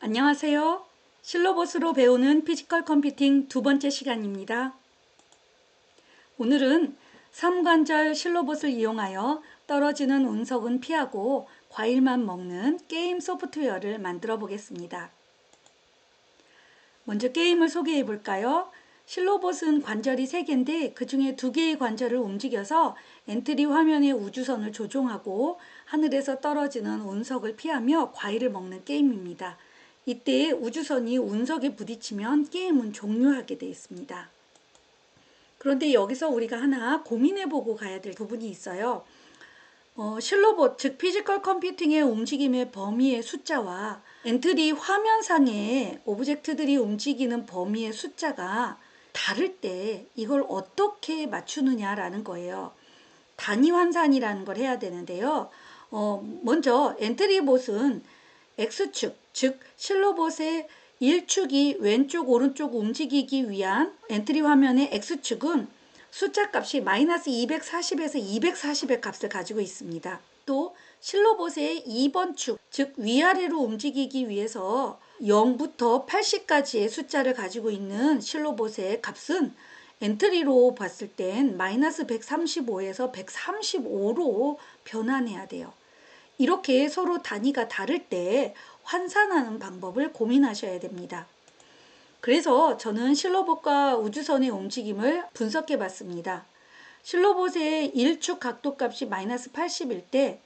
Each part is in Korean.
안녕하세요. 실로봇으로 배우는 피지컬 컴퓨팅 두 번째 시간입니다. 오늘은 3관절 실로봇을 이용하여 떨어지는 운석은 피하고 과일만 먹는 게임 소프트웨어를 만들어 보겠습니다. 먼저 게임을 소개해 볼까요? 실로봇은 관절이 3개인데 그 중에 2개의 관절을 움직여서 엔트리 화면의 우주선을 조종하고 하늘에서 떨어지는 운석을 피하며 과일을 먹는 게임입니다. 이때 우주선이 운석에 부딪히면 게임은 종료하게 되어 있습니다. 그런데 여기서 우리가 하나 고민해보고 가야 될 부분이 있어요. 실로봇, 즉 피지컬 컴퓨팅의 움직임의 범위의 숫자와 엔트리 화면상의 오브젝트들이 움직이는 범위의 숫자가 다를 때 이걸 어떻게 맞추느냐라는 거예요. 단위 환산이라는 걸 해야 되는데요. 먼저 엔트리봇은 X축, 즉 실로봇의 1축이 왼쪽 오른쪽 움직이기 위한 엔트리 화면의 X축은 숫자 값이 마이너스 240에서 240의 값을 가지고 있습니다. 또 실로봇의 2번 축, 즉 위아래로 움직이기 위해서 0부터 80까지의 숫자를 가지고 있는 실로봇의 값은 엔트리로 봤을 땐 마이너스 135에서 135로 변환해야 돼요. 이렇게 서로 단위가 다를 때 환산하는 방법을 고민하셔야 됩니다. 그래서 저는 실로봇과 우주선의 움직임을 분석해 봤습니다. 실로봇의 1축 각도값이 마이너스 80일 때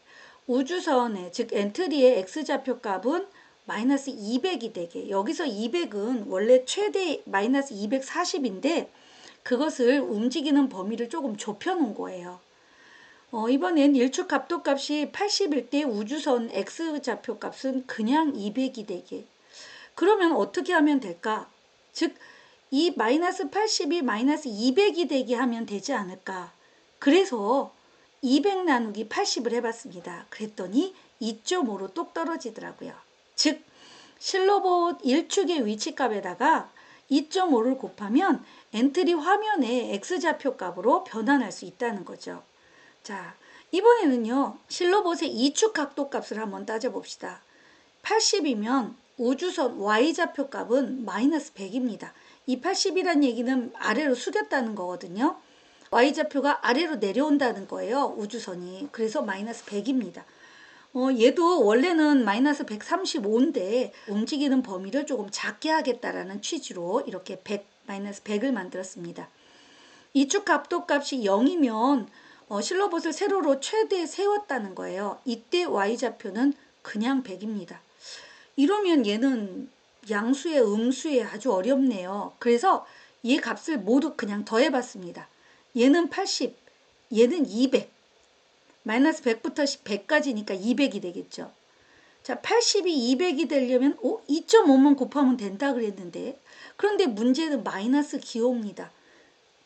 우주선의 즉 엔트리의 X좌표 값은 마이너스 200이 되게, 여기서 200은 원래 최대 마이너스 240인데 그것을 움직이는 범위를 조금 좁혀 놓은 거예요. 이번엔 1축 각도값이 80일 때 우주선 X좌표 값은 그냥 200이 되게. 그러면 어떻게 하면 될까? 즉, 이 마이너스 80이 마이너스 200이 되게 하면 되지 않을까? 그래서 200 나누기 80을 해봤습니다. 그랬더니 2.5로 똑 떨어지더라고요. 즉, 실로봇 1축의 위치값에다가 2.5를 곱하면 엔트리 화면의 X좌표 값으로 변환할 수 있다는 거죠. 자, 이번에는요, 실로봇의 2축 각도 값을 한번 따져봅시다. 80이면 우주선 Y좌표 값은 마이너스 100입니다. 이 80이란 얘기는 아래로 숙였다는 거거든요. Y좌표가 아래로 내려온다는 거예요, 우주선이. 그래서 마이너스 100입니다. 얘도 원래는 마이너스 135인데 움직이는 범위를 조금 작게 하겠다라는 취지로 이렇게 100, 마이너스 100을 만들었습니다. 2축 각도 값이 0이면 실로봇을 세로로 최대 세웠다는 거예요. 이때 Y좌표는 그냥 100입니다. 이러면 얘는 양수의 음수에 아주 어렵네요. 그래서 얘 값을 모두 그냥 더해봤습니다. 얘는 80, 얘는 200. 마이너스 100부터 100까지니까 200이 되겠죠. 자, 80이 200이 되려면 2.5만 곱하면 된다 그랬는데, 그런데 문제는 마이너스 기호입니다.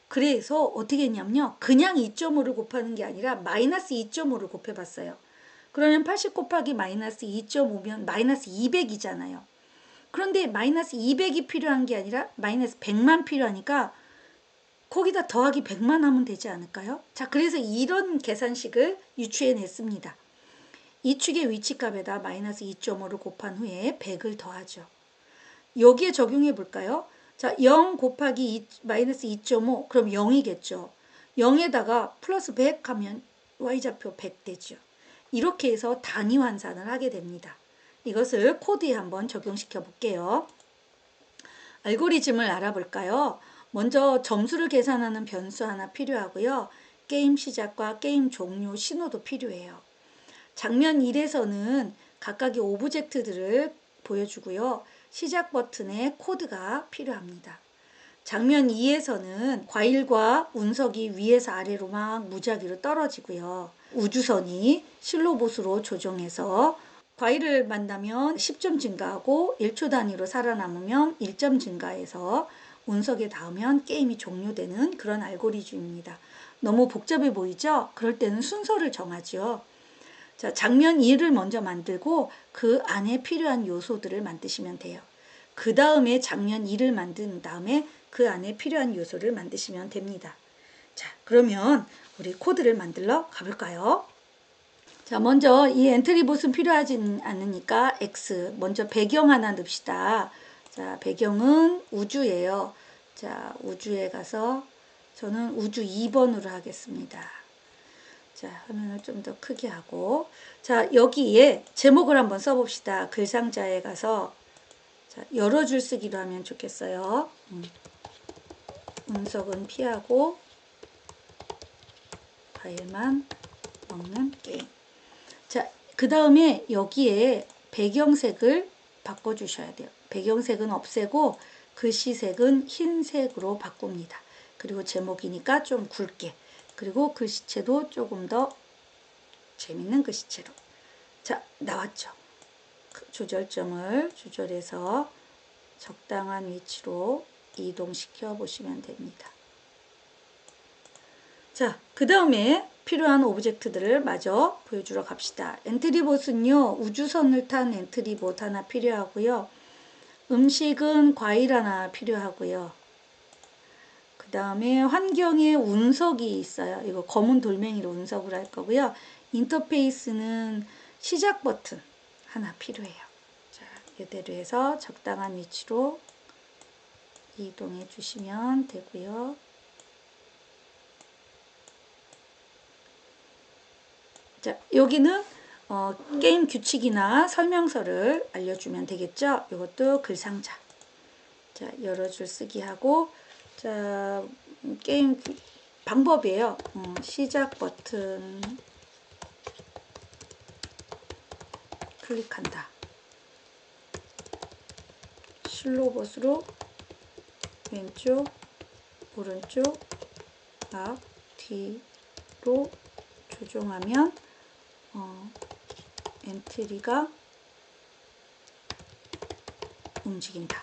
그래서 어떻게 했냐면요, 그냥 2.5를 곱하는 게 아니라 마이너스 2.5를 곱해봤어요. 그러면 80 곱하기 마이너스 2.5면 마이너스 200이잖아요. 그런데 마이너스 200이 필요한 게 아니라 마이너스 100만 필요하니까 거기다 더하기 100만 하면 되지 않을까요? 자, 그래서 이런 계산식을 유추해냈습니다. 이 축의 위치값에다 마이너스 2.5를 곱한 후에 100을 더하죠. 여기에 적용해 볼까요? 자, 0 곱하기 마이너스 2.5, 그럼 0이겠죠. 0에다가 플러스 100 하면 Y좌표 100 되죠. 이렇게 해서 단위 환산을 하게 됩니다. 이것을 코드에 한번 적용시켜 볼게요. 알고리즘을 알아볼까요? 먼저 점수를 계산하는 변수 하나 필요하고요. 게임 시작과 게임 종료 신호도 필요해요. 장면 1에서는 각각의 오브젝트들을 보여주고요. 시작 버튼에 코드가 필요합니다. 장면 2에서는 과일과 운석이 위에서 아래로 막 무작위로 떨어지고요. 우주선이 실로봇으로 조종해서 과일을 만나면 10점 증가하고 1초 단위로 살아남으면 1점 증가해서 운석에 닿으면 게임이 종료되는 그런 알고리즘입니다. 너무 복잡해 보이죠? 그럴 때는 순서를 정하죠. 자, 장면 2를 먼저 만들고 그 안에 필요한 요소들을 만드시면 돼요. 그 다음에 장면 2를 만든 다음에 그 안에 필요한 요소를 만드시면 됩니다. 자, 그러면 우리 코드를 만들러 가볼까요? 자, 먼저 이 엔트리봇은 필요하지 않으니까 X. 먼저 배경 하나 넣읍시다. 자, 배경은 우주예요. 자, 우주에 가서 저는 우주 2번으로 하겠습니다. 자, 화면을 좀 더 크게 하고. 자, 여기에 제목을 한번 써봅시다. 글상자에 가서. 자, 여러 줄 쓰기로 하면 좋겠어요. 운석은 피하고 과일만 먹는 게임. 자, 그 다음에 여기에 배경색을 바꿔주셔야 돼요. 배경색은 없애고 글씨색은 흰색으로 바꿉니다. 그리고 제목이니까 좀 굵게. 그리고 글씨체도 조금 더 재밌는 글씨체로. 자, 나왔죠. 조절점을 조절해서 적당한 위치로 이동시켜 보시면 됩니다. 자, 그 다음에 필요한 오브젝트들을 마저 보여주러 갑시다. 엔트리봇은요, 우주선을 탄 엔트리봇 하나 필요하고요. 음식은 과일 하나 필요하고요. 그 다음에 환경에 운석이 있어요. 이거 검은 돌멩이로 운석을 할 거고요. 인터페이스는 시작 버튼 하나 필요해요. 자, 이대로 해서 적당한 위치로 이동해 주시면 되고요. 자, 여기는 게임 규칙이나 설명서를 알려주면 되겠죠. 이것도 글상자. 자, 여러 줄 쓰기 하고, 자, 게임 방법이에요. 시작 버튼 클릭한다. 슬로봇으로 왼쪽, 오른쪽, 앞, 뒤로 조종하면 엔트리가 움직인다.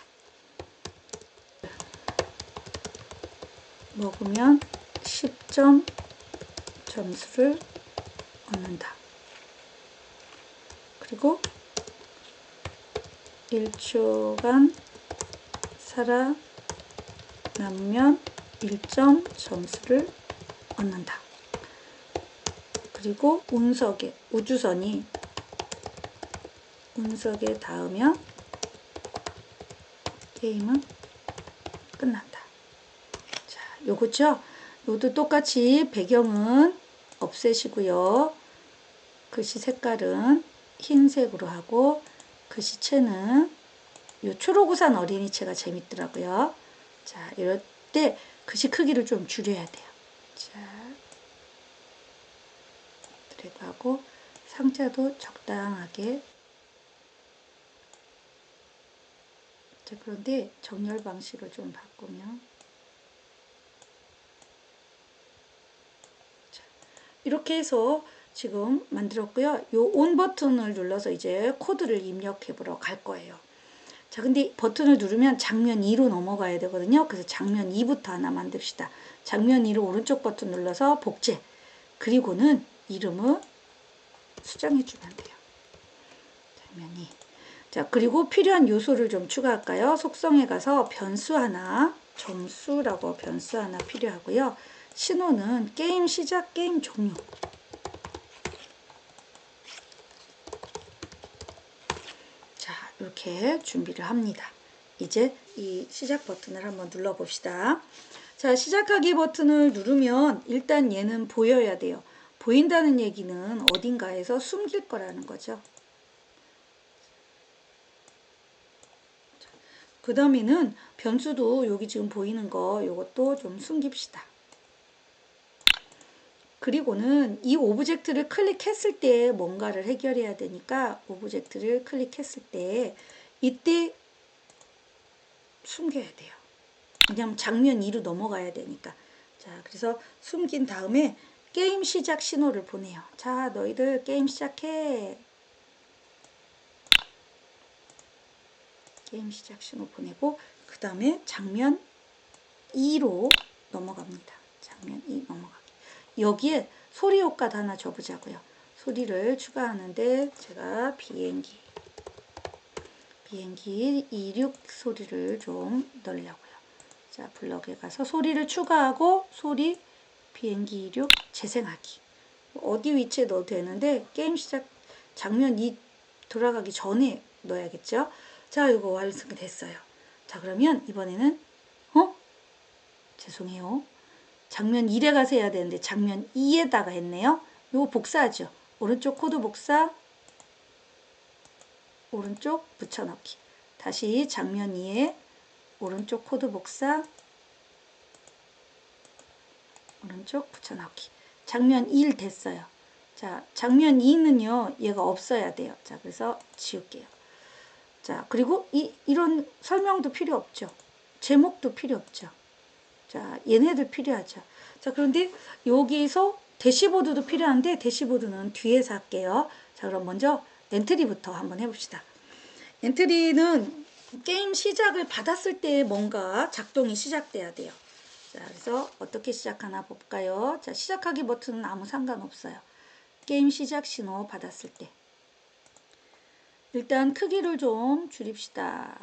먹으면 10점 점수를 얻는다. 그리고 1초간 살아남으면 1점 점수를 얻는다. 그리고 우주선이 운석에 닿으면 게임은 끝난다. 자, 요거죠? 요도 똑같이 배경은 없애시고요. 글씨 색깔은 흰색으로 하고 글씨체는 요 초록우산 어린이체가 재밌더라고요. 자, 이럴 때 글씨 크기를 좀 줄여야 돼요. 자, 드래그 하고 상자도 적당하게. 자, 그런데 정렬 방식을 좀 바꾸면 자, 이렇게 해서 지금 만들었고요. 요 온 버튼을 눌러서 이제 코드를 입력해 보러 갈 거예요. 자, 근데 버튼을 누르면 장면 2로 넘어가야 되거든요. 그래서 장면 2부터 하나 만듭시다. 장면 2로 오른쪽 버튼 눌러서 복제. 그리고는 이름을 수정해 주면 돼요. 장면 2. 자, 그리고 필요한 요소를 좀 추가할까요? 속성에 가서 변수 하나, 점수라고 변수 하나 필요하고요. 신호는 게임 시작, 게임 종료. 자, 이렇게 준비를 합니다. 이제 이 시작 버튼을 한번 눌러봅시다. 자, 시작하기 버튼을 누르면 일단 얘는 보여야 돼요. 보인다는 얘기는 어딘가에서 숨길 거라는 거죠. 그 다음에는 변수도 여기 지금 보이는 거 요것도 좀 숨깁시다. 그리고는 이 오브젝트를 클릭했을 때 뭔가를 해결해야 되니까 오브젝트를 클릭했을 때 이때 숨겨야 돼요. 왜냐면 장면 2로 넘어가야 되니까. 자, 그래서 숨긴 다음에 게임 시작 신호를 보내요. 자, 너희들 게임 시작해. 게임 시작 신호 보내고 그 다음에 장면 2로 넘어갑니다. 장면 2 넘어가기. 여기에 소리 효과도 하나 줘보자고요. 소리를 추가하는데 제가 비행기 26 소리를 좀 넣으려고요. 자, 블럭에 가서 소리를 추가하고 소리 비행기 26 재생하기. 어디 위치에 넣어도 되는데 게임 시작 장면 2 돌아가기 전에 넣어야겠죠. 자, 이거 완성이 됐어요. 자, 그러면 이번에는 죄송해요. 장면 1에 가서 해야 되는데 장면 2에다가 했네요. 이거 복사하죠. 오른쪽 코드 복사, 오른쪽 붙여넣기. 다시 장면 2에 오른쪽 코드 복사, 오른쪽 붙여넣기. 장면 1 됐어요. 자, 장면 2는요, 얘가 없어야 돼요. 자, 그래서 지울게요. 자, 그리고 이런 설명도 필요 없죠. 제목도 필요 없죠. 자, 얘네도 필요하죠. 자, 그런데 여기서 대시보드도 필요한데 대시보드는 뒤에서 할게요. 자, 그럼 먼저 엔트리부터 한번 해봅시다. 엔트리는 게임 시작을 받았을 때 뭔가 작동이 시작돼야 돼요. 자, 그래서 어떻게 시작하나 볼까요? 자, 시작하기 버튼은 아무 상관없어요. 게임 시작 신호 받았을 때. 일단 크기를 좀 줄입시다.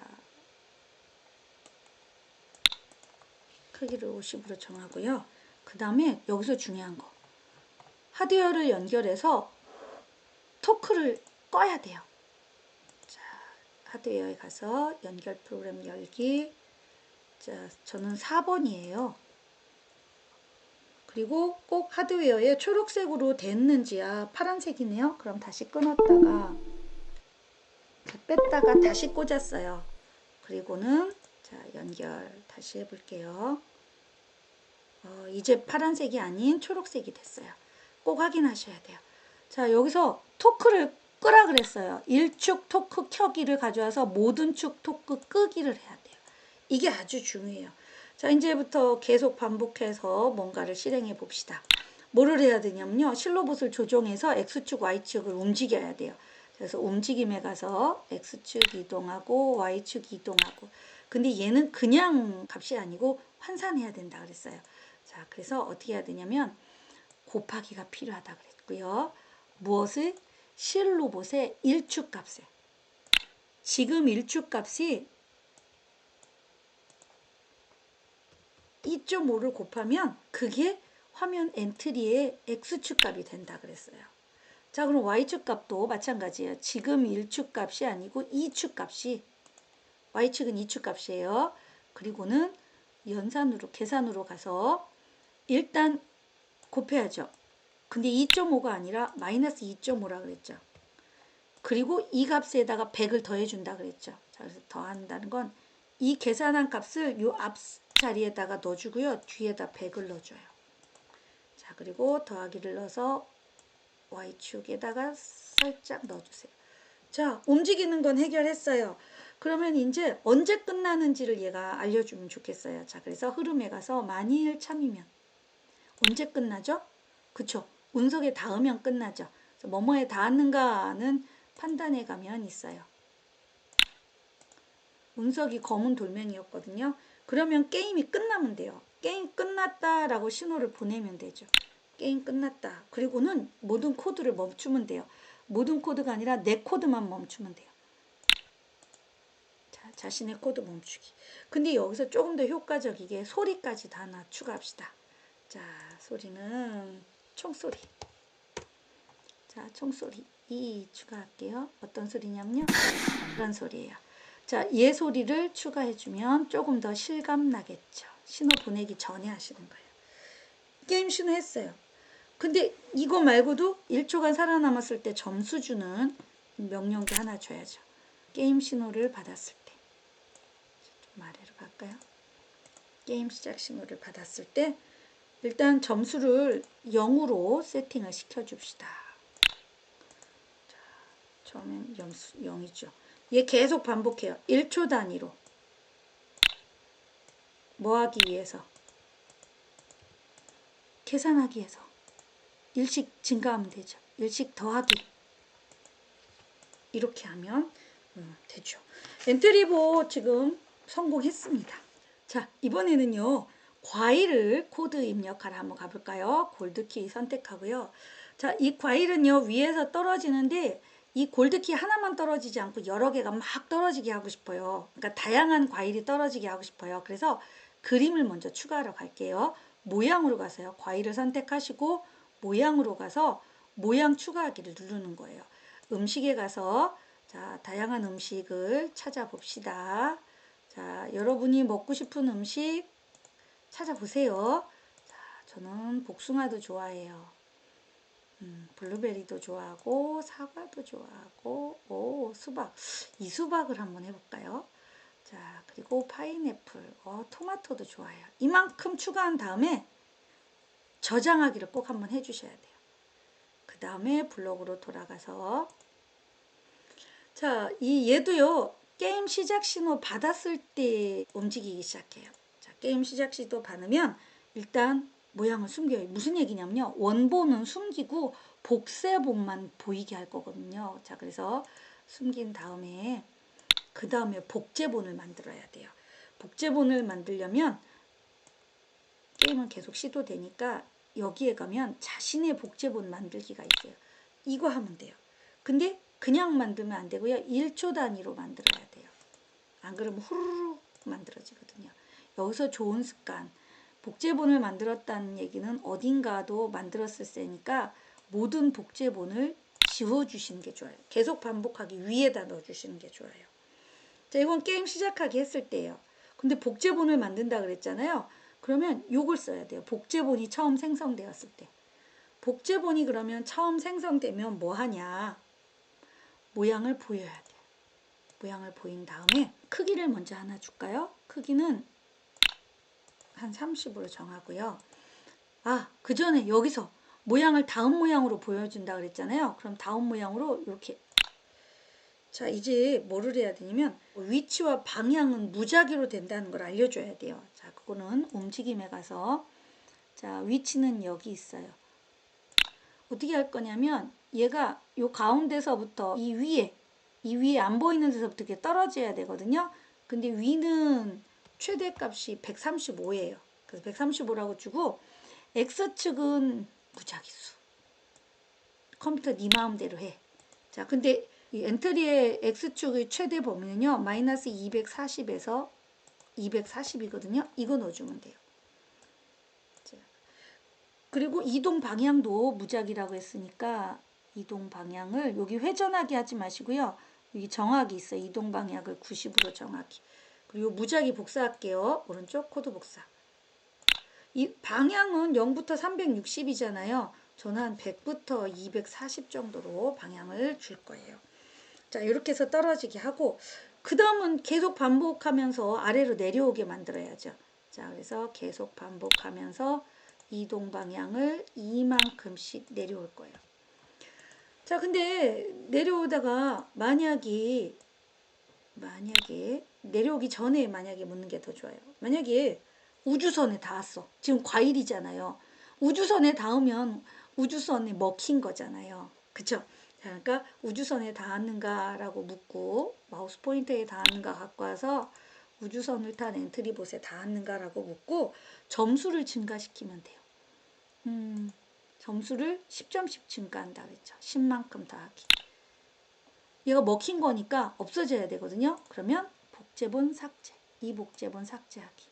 크기를 50으로 정하고요. 그 다음에 여기서 중요한 거. 하드웨어를 연결해서 토크를 꺼야 돼요. 자, 하드웨어에 가서 연결 프로그램 열기. 자, 저는 4번이에요. 그리고 꼭 하드웨어에 초록색으로 됐는지야 파란색이네요. 그럼 다시 끊었다가 뺐다가 다시 꽂았어요. 그리고는 자, 연결 다시 해볼게요. 이제 파란색이 아닌 초록색이 됐어요. 꼭 확인하셔야 돼요. 자, 여기서 토크를 끄라 그랬어요. 1축 토크 켜기를 가져와서 모든 축 토크 끄기를 해야 돼요. 이게 아주 중요해요. 자, 이제부터 계속 반복해서 뭔가를 실행해 봅시다. 뭐를 해야 되냐면요. 실로봇을 조종해서 X축, Y축을 움직여야 돼요. 그래서 움직임에 가서 X축 이동하고 Y축 이동하고. 근데 얘는 그냥 값이 아니고 환산해야 된다 그랬어요. 자, 그래서 어떻게 해야 되냐면 곱하기가 필요하다 그랬고요. 무엇을? 실로봇의 1축 값을. 지금 1축 값이 2.5를 곱하면 그게 화면 엔트리의 X축 값이 된다 그랬어요. 자, 그럼 Y축 값도 마찬가지예요. 지금 1축 값이 아니고 2축 값이, Y축은 2축 값이에요. 그리고는 연산으로, 계산으로 가서 일단 곱해야죠. 근데 2.5가 아니라 마이너스 2.5라 그랬죠. 그리고 이 값에다가 100을 더해준다 그랬죠. 자, 그래서 더한다는 건 이 계산한 값을 이 앞 자리에다가 넣어주고요. 뒤에다 100을 넣어줘요. 자, 그리고 더하기를 넣어서 Y축에다가 살짝 넣어주세요. 자, 움직이는 건 해결했어요. 그러면 이제 언제 끝나는지를 얘가 알려주면 좋겠어요. 자, 그래서 흐름에 가서 만일 참이면 언제 끝나죠? 그쵸? 운석에 닿으면 끝나죠. 뭐뭐에 닿았는가는 판단해 가면 있어요. 운석이 검은 돌멩이였거든요. 그러면 게임이 끝나면 돼요. 게임 끝났다라고 신호를 보내면 되죠. 게임 끝났다. 그리고는 모든 코드를 멈추면 돼요. 모든 코드가 아니라 내 코드만 멈추면 돼요. 자, 자신의 코드 멈추기. 근데 여기서 조금 더 효과적이게 소리까지 다 하나 추가합시다. 자, 소리는 총소리. 자, 총소리 2 추가할게요. 어떤 소리냐면요. 그런 소리예요. 자, 얘 소리를 추가해주면 조금 더 실감 나겠죠. 신호 보내기 전에 하시는 거예요. 게임 신호 했어요. 근데 이거 말고도 1초간 살아남았을 때 점수 주는 명령도 하나 줘야죠. 게임 신호를 받았을 때. 좀 아래로 갈까요? 게임 시작 신호를 받았을 때 일단 점수를 0으로 세팅을 시켜줍시다. 자, 처음엔 0이죠. 얘 계속 반복해요. 1초 단위로. 뭐 하기 위해서? 계산하기 위해서. 일씩 증가하면 되죠. 일씩 더하기. 이렇게 하면 되죠. 엔트리보 지금 성공했습니다. 자, 이번에는요. 과일을 코드 입력하러 한번 가볼까요? 골드키 선택하고요. 자, 이 과일은요. 위에서 떨어지는데 이 골드키 하나만 떨어지지 않고 여러 개가 막 떨어지게 하고 싶어요. 그러니까 다양한 과일이 떨어지게 하고 싶어요. 그래서 그림을 먼저 추가하러 갈게요. 모양으로 가세요. 과일을 선택하시고 모양으로 가서 모양 추가하기를 누르는 거예요. 음식에 가서 자, 다양한 음식을 찾아봅시다. 자, 여러분이 먹고 싶은 음식 찾아보세요. 자, 저는 복숭아도 좋아해요. 블루베리도 좋아하고 사과도 좋아하고 수박. 이 수박을 한번 해볼까요? 자, 그리고 파인애플, 토마토도 좋아요. 이만큼 추가한 다음에 저장하기를 꼭 한번 해주셔야 돼요. 그 다음에 블록으로 돌아가서 자, 얘도요. 게임 시작 신호 받았을 때 움직이기 시작해요. 자, 게임 시작 신호 받으면 일단 모양을 숨겨요. 무슨 얘기냐면요. 원본은 숨기고 복세본만 보이게 할 거거든요. 자, 그래서 숨긴 다음에 그 다음에 복제본을 만들어야 돼요. 복제본을 만들려면 게임은 계속 시도되니까 여기에 가면 자신의 복제본 만들기가 있어요. 이거 하면 돼요. 근데 그냥 만들면 안 되고요. 1초 단위로 만들어야 돼요. 안 그러면 후루룩 만들어지거든요. 여기서 좋은 습관. 복제본을 만들었다는 얘기는 어딘가도 만들었을 때니까 모든 복제본을 지워주시는 게 좋아요. 계속 반복하기 위에다 넣어주시는 게 좋아요. 자, 이건 게임 시작하기 했을 때예요. 근데 복제본을 만든다 그랬잖아요. 그러면 요걸 써야 돼요. 복제본이 처음 생성되었을 때. 복제본이 그러면 처음 생성되면 뭐 하냐? 모양을 보여야 돼요. 모양을 보인 다음에 크기를 먼저 하나 줄까요? 크기는 한 30으로 정하고요. 아, 그 전에 여기서 모양을 다음 모양으로 보여준다 그랬잖아요. 그럼 다음 모양으로 이렇게. 자, 이제 뭐를 해야 되냐면 위치와 방향은 무작위로 된다는 걸 알려줘야 돼요. 자, 그거는 움직임에 가서 자, 위치는 여기 있어요. 어떻게 할 거냐면 얘가 요 가운데서부터 이 위에 안 보이는 데서부터 이렇게 떨어져야 되거든요. 근데 위는 최대값이 135예요. 그래서 135라고 주고 X축은 무작위수. 컴퓨터 네 마음대로 해. 자, 근데 이 엔트리의 X축의 최대 범위는요. 마이너스 240에서 240이거든요. 이거 넣어주면 돼요. 자, 그리고 이동 방향도 무작위라고 했으니까 이동 방향을 여기 회전하게 하지 마시고요. 여기 정하기 있어요. 이동 방향을 90으로 정하기. 그리고 무작위 복사할게요. 오른쪽 코드 복사. 이 방향은 0부터 360이잖아요. 저는 한 100부터 240 정도로 방향을 줄 거예요. 자, 이렇게 해서 떨어지게 하고 그 다음은 계속 반복하면서 아래로 내려오게 만들어야죠. 자, 그래서 계속 반복하면서 이동 방향을 이만큼씩 내려올 거예요. 자, 근데 내려오다가 만약에 내려오기 전에 만약에 묻는 게 더 좋아요. 만약에 우주선에 닿았어. 지금 과일이잖아요. 우주선에 닿으면 우주선에 먹힌 거잖아요. 그쵸? 그러니까 우주선에 닿았는가라고 묻고 마우스 포인터에 닿았는가 갖고 와서 우주선을 탄 엔트리봇에 닿았는가라고 묻고 점수를 증가시키면 돼요. 점수를 10점씩 증가한다 그랬죠. 10만큼 더하기. 얘가 먹힌 거니까 없어져야 되거든요. 그러면 복제본 삭제. 이 복제본 삭제하기.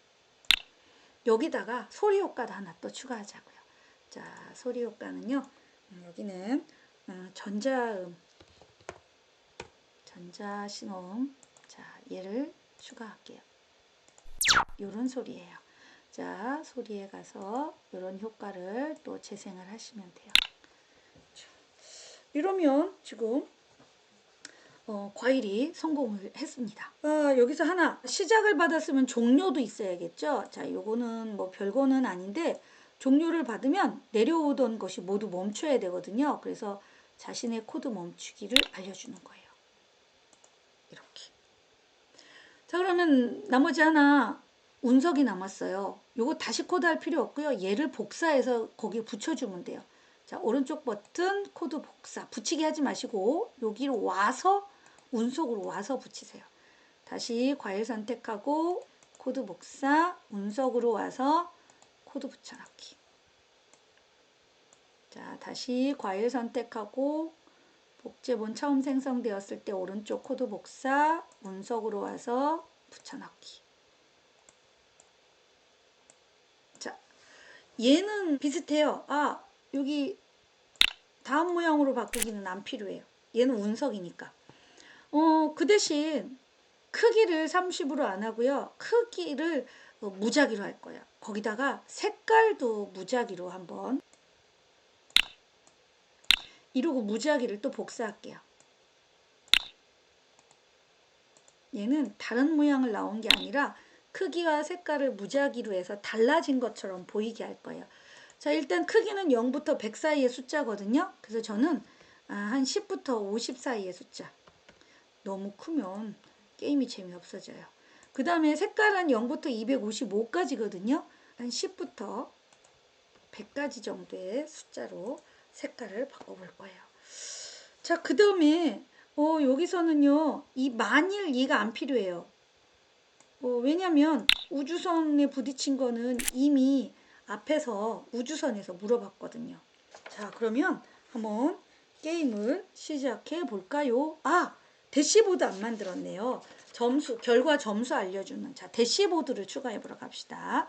여기다가 소리 효과도 하나 또 추가하자고요. 자, 소리 효과는요. 여기는 전자음, 전자신호음. 자, 얘를 추가할게요. 요런 소리예요. 자, 소리에 가서 이런 효과를 또 재생을 하시면 돼요. 이러면 지금 과일이 성공을 했습니다. 여기서 하나 시작을 받았으면 종료도 있어야겠죠. 자, 요거는 뭐 별거는 아닌데 종료를 받으면 내려오던 것이 모두 멈춰야 되거든요. 그래서 자신의 코드 멈추기를 알려주는 거예요. 이렇게. 자, 그러면 나머지 하나 운석이 남았어요. 요거 다시 코드할 필요 없고요. 얘를 복사해서 거기에 붙여주면 돼요. 자, 오른쪽 버튼 코드 복사 붙이게 하지 마시고 여기로 와서 운석으로 와서 붙이세요. 다시 과일 선택하고 코드 복사 운석으로 와서 코드 붙여넣기. 자, 다시 과일 선택하고 복제본 처음 생성되었을 때 오른쪽 코드 복사 운석으로 와서 붙여넣기. 자, 얘는 비슷해요. 여기 다음 모양으로 바꾸기는 안 필요해요. 얘는 운석이니까. 그 대신 크기를 30으로 안 하고요. 크기를 무작위로 할 거예요. 거기다가 색깔도 무작위로 한번 이러고 무작위를 또 복사할게요. 얘는 다른 모양을 나온 게 아니라 크기와 색깔을 무작위로 해서 달라진 것처럼 보이게 할 거예요. 자, 일단 크기는 0부터 100 사이의 숫자거든요. 그래서 저는 한 10부터 50 사이의 숫자. 너무 크면 게임이 재미없어져요. 그 다음에 색깔은 0부터 255까지거든요. 한 10부터 100까지 정도의 숫자로 색깔을 바꿔볼 거예요. 자, 그 다음에 여기서는요, 이 만일 이가 안 필요해요. 왜냐면 우주선에 부딪힌 거는 이미 앞에서 우주선에서 물어봤거든요. 자, 그러면 한번 게임을 시작해 볼까요? 대시보드 안 만들었네요. 결과 점수 알려주는, 자, 대시보드를 추가해 보러 갑시다.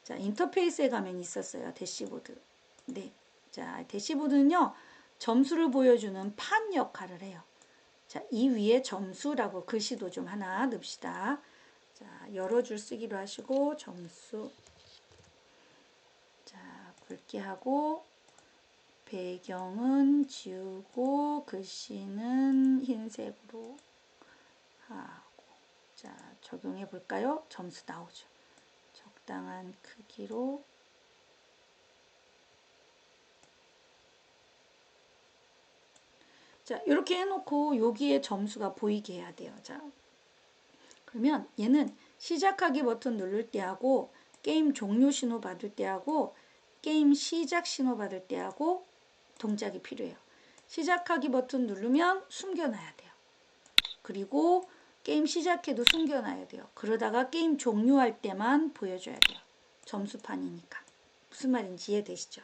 자, 인터페이스에 가면 있었어요. 대시보드. 네. 자, 대시보드는요, 점수를 보여주는 판 역할을 해요. 자, 이 위에 점수라고 글씨도 좀 하나 넣읍시다. 자, 여러 줄 쓰기로 하시고, 점수. 자, 굵게 하고, 배경은 지우고, 글씨는 흰색으로 하고. 자, 적용해 볼까요? 점수 나오죠. 적당한 크기로. 자, 이렇게 해놓고 여기에 점수가 보이게 해야 돼요. 자, 그러면 얘는 시작하기 버튼 누를 때 하고 게임 종료 신호 받을 때 하고 게임 시작 신호 받을 때 하고 동작이 필요해요. 시작하기 버튼 누르면 숨겨놔야 돼요. 그리고 게임 시작해도 숨겨놔야 돼요. 그러다가 게임 종료할 때만 보여줘야 돼요. 점수판이니까. 무슨 말인지 이해되시죠?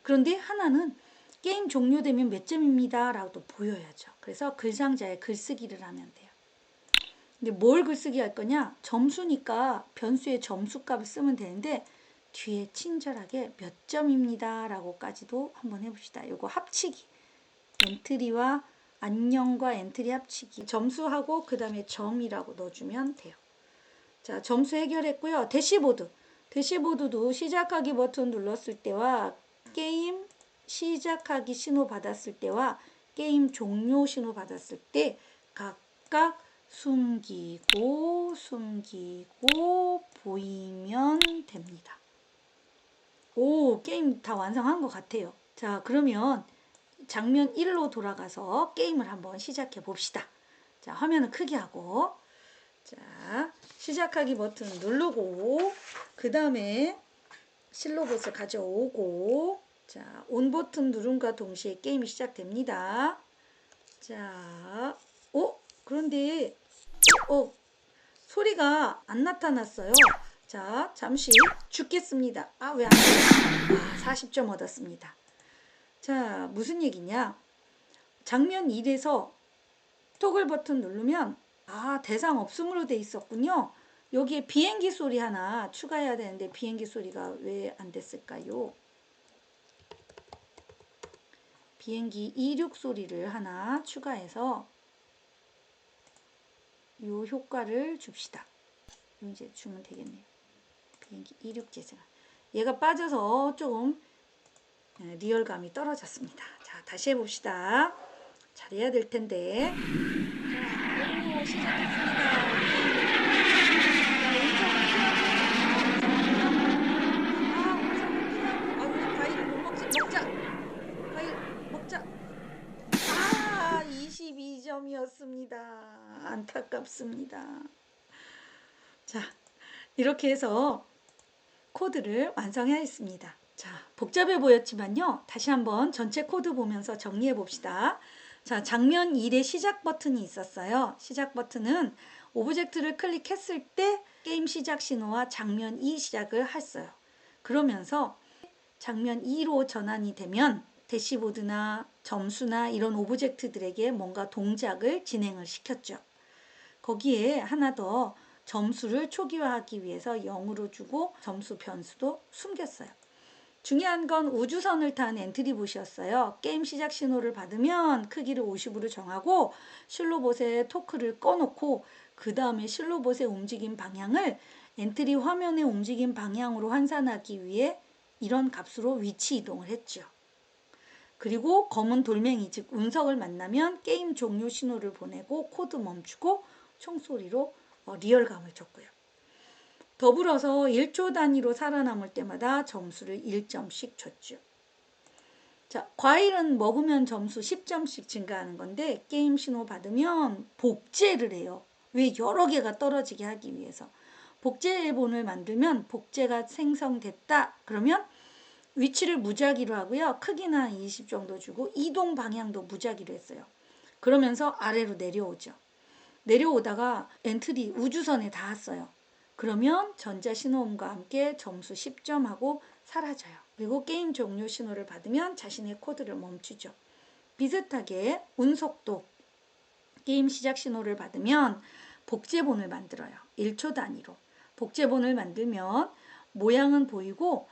그런데 하나는 게임 종료되면 몇 점입니다 라고 보여야죠. 그래서 글상자에 글쓰기를 하면 돼요. 근데 뭘 글쓰기 할 거냐? 점수니까 변수의 점수값을 쓰면 되는데 뒤에 친절하게 몇 점입니다 라고까지도 한번 해봅시다. 요거 합치기. 엔트리와 안녕과 엔트리 합치기. 점수하고 그 다음에 점이라고 넣어주면 돼요. 자, 점수 해결했고요. 대시보드. 대시보드도 시작하기 버튼 눌렀을 때와 게임 시작하기 신호 받았을 때와 게임 종료 신호 받았을 때 각각 숨기고 보이면 됩니다. 오, 게임 다 완성한 것 같아요. 자, 그러면 장면 1로 돌아가서 게임을 한번 시작해 봅시다. 자, 화면을 크게 하고 자, 시작하기 버튼 누르고 그 다음에 실로봇을 가져오고 자, 온 버튼 누른과 동시에 게임이 시작됩니다. 자, 그런데 소리가 안 나타났어요. 자, 잠시 죽겠습니다. 왜 안 돼요? 40점 얻었습니다. 자, 무슨 얘기냐? 장면 1에서 토글 버튼 누르면 대상 없음으로 돼 있었군요. 여기에 비행기 소리 하나 추가해야 되는데 비행기 소리가 왜 안 됐을까요? 비행기 이륙 소리를 하나 추가해서 이 효과를 줍시다. 이제 주면 되겠네요. 비행기 이륙 재생. 얘가 빠져서 조금 리얼감이 떨어졌습니다. 자, 다시 해봅시다. 잘해야 될 텐데. 자, 시작했습니다. 과일을 못 먹자. 과일 먹자. 22점이었습니다. 안타깝습니다. 자, 이렇게 해서 코드를 완성하였습니다. 자, 복잡해 보였지만요. 다시 한번 전체 코드 보면서 정리해 봅시다. 자, 장면 1에 시작 버튼이 있었어요. 시작 버튼은 오브젝트를 클릭했을 때 게임 시작 신호와 장면 2 시작을 했어요. 그러면서 장면 2로 전환이 되면 대시보드나 점수나 이런 오브젝트들에게 뭔가 동작을 진행을 시켰죠. 거기에 하나 더 점수를 초기화하기 위해서 0으로 주고 점수 변수도 숨겼어요. 중요한 건 우주선을 탄 엔트리봇이었어요. 게임 시작 신호를 받으면 크기를 50으로 정하고 실로봇의 토크를 꺼놓고 그 다음에 실로봇의 움직임 방향을 엔트리 화면의 움직임 방향으로 환산하기 위해 이런 값으로 위치 이동을 했죠. 그리고 검은 돌멩이 즉 운석을 만나면 게임 종료 신호를 보내고 코드 멈추고 총소리로 리얼감을 줬고요. 더불어서 1초 단위로 살아남을 때마다 점수를 1점씩 줬죠. 자, 과일은 먹으면 점수 10점씩 증가하는 건데 게임 신호 받으면 복제를 해요. 왜? 여러 개가 떨어지게 하기 위해서. 복제본을 만들면 복제가 생성됐다. 그러면 위치를 무작위로 하고요. 크기는 한 20 정도 주고 이동 방향도 무작위로 했어요. 그러면서 아래로 내려오죠. 내려오다가 엔트리 우주선에 닿았어요. 그러면 전자신호음과 함께 점수 10점하고 사라져요. 그리고 게임 종료 신호를 받으면 자신의 코드를 멈추죠. 비슷하게 운석도 게임 시작 신호를 받으면 복제본을 만들어요. 1초 단위로. 복제본을 만들면 모양은 보이고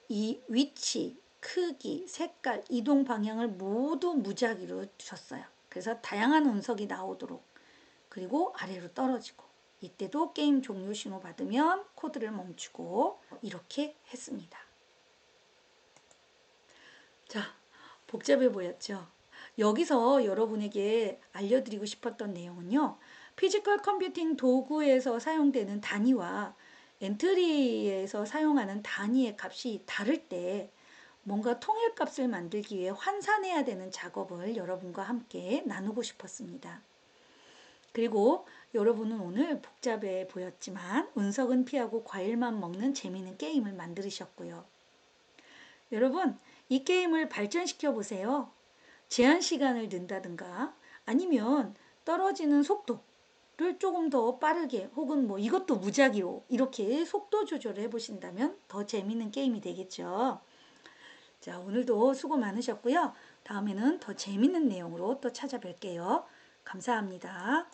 이 위치, 크기, 색깔, 이동 방향을 모두 무작위로 줬어요. 그래서 다양한 운석이 나오도록. 그리고 아래로 떨어지고 이때도 게임 종료 신호 받으면 코드를 멈추고 이렇게 했습니다. 자, 복잡해 보였죠? 여기서 여러분에게 알려드리고 싶었던 내용은요. 피지컬 컴퓨팅 도구에서 사용되는 단위와 엔트리에서 사용하는 단위의 값이 다를 때 뭔가 통일값을 만들기 위해 환산해야 되는 작업을 여러분과 함께 나누고 싶었습니다. 그리고 여러분은 오늘 복잡해 보였지만 운석은 피하고 과일만 먹는 재미있는 게임을 만들으셨고요. 여러분, 이 게임을 발전시켜 보세요. 제한 시간을 넣는다든가 아니면 떨어지는 속도를 조금 더 빠르게 혹은 뭐 이것도 무작위로 이렇게 속도 조절을 해보신다면 더 재미있는 게임이 되겠죠. 자, 오늘도 수고 많으셨고요. 다음에는 더 재미있는 내용으로 또 찾아뵐게요. 감사합니다.